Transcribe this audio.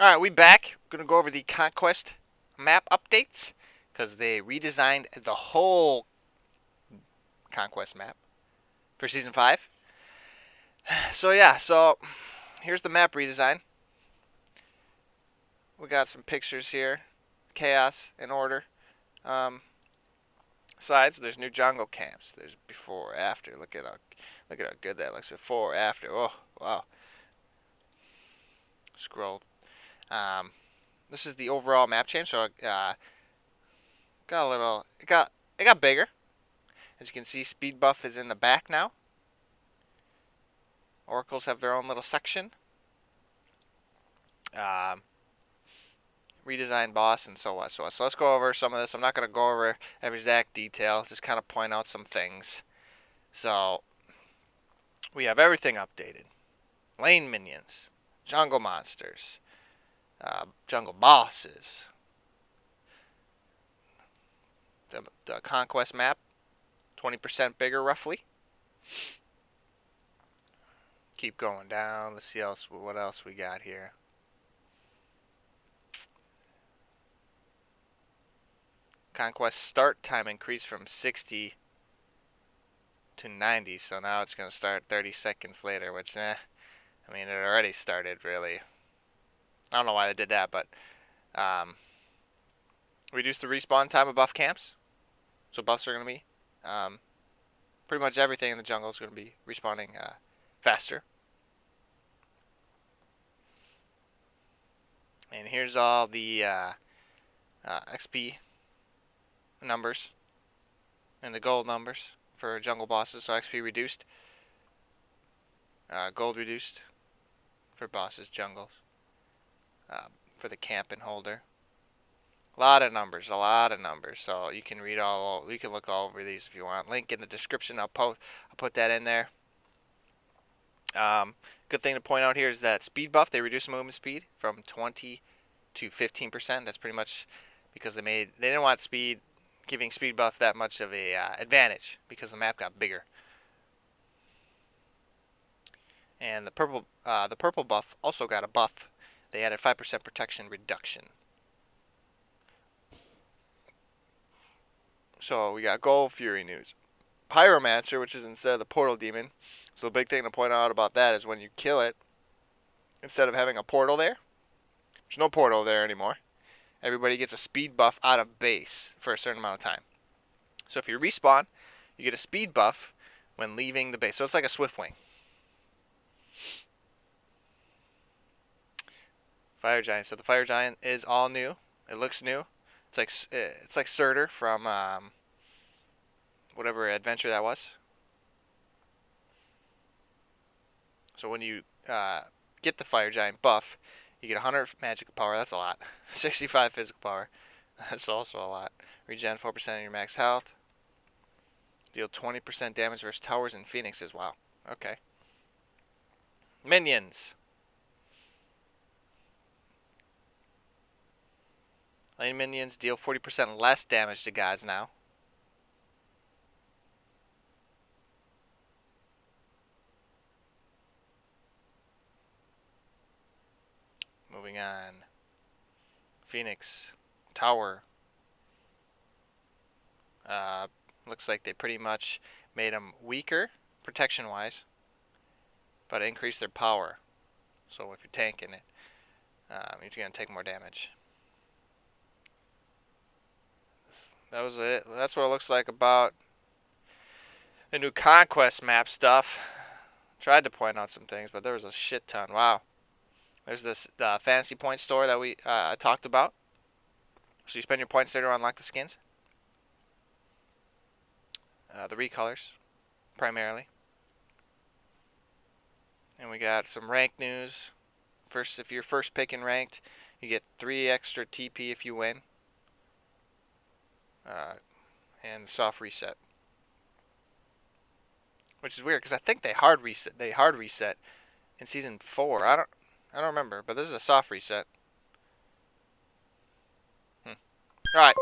Alright, we back. Gonna go over the Conquest map updates because they redesigned the whole Conquest map for Season 5. So here's the map redesign. We got some pictures here. Chaos and order. Sides, there's new jungle camps. There's before, after. Look at how good that looks. Before, after. Oh, wow. Scroll. This is the overall map change. So got a little. It got bigger. As you can see, speed buff is in the back now. Oracles have their own little section. Redesigned boss and so on. So let's go over some of this. I'm not going to go over every exact detail. Just kind of point out some things. So we have everything updated. Lane minions, jungle monsters, jungle bosses. The Conquest map, 20% bigger roughly. Keep going down. Let's see what else we got here. Conquest start time increased from 60 to 90, so now it's going to start 30 seconds later, which, I mean, it already started, really. I don't know why they did that, but reduce the respawn time of buff camps. So buffs are going to be pretty much everything in the jungle is going to be respawning faster. And here's all the XP numbers and the gold numbers for jungle bosses. So XP reduced, gold reduced for bosses, jungles, for the camp and holder. A lot of numbers. So you can read you can look all over these if you want. Link in the description. I'll put that in there. Good thing to point out here is that speed buff. They reduced movement speed from 20 to 15%. That's pretty much because they didn't want giving speed buff that much of a advantage because the map got bigger. And the purple buff also got a buff. They added 5% protection reduction. So we got Gold Fury news. Pyromancer, which is instead of the portal demon. So the big thing to point out about that is when you kill it, instead of having a portal there, there's no portal there anymore. Everybody gets a speed buff out of base for a certain amount of time. So if you respawn, you get a speed buff when leaving the base. So it's like a swift wing. Fire Giant. So the Fire Giant is all new. It looks new. It's like Surtur from whatever adventure that was. So when you get the Fire Giant buff, you get 100 magical power. That's a lot. 65 physical power. That's also a lot. Regen 4% of your max health. Deal 20% damage versus towers and phoenixes. Wow. Okay. Minions. Lane minions deal 40% less damage to gods now. Moving on. Phoenix. Tower. Looks like they pretty much made them weaker, protection-wise, but increased their power. So if you're tanking it, you're going to take more damage. That was it. That's what it looks like about the new Conquest map stuff. Tried to point out some things, but there was a shit ton. Wow. There's this fantasy point store that we talked about. So you spend your points there to unlock the skins. The recolors, primarily. And we got some ranked news. First, if you're first pick in ranked, you get 3 extra TP if you win. And soft reset, which is weird because I think they hard reset in season 4. I don't remember, but this is a soft reset. All right.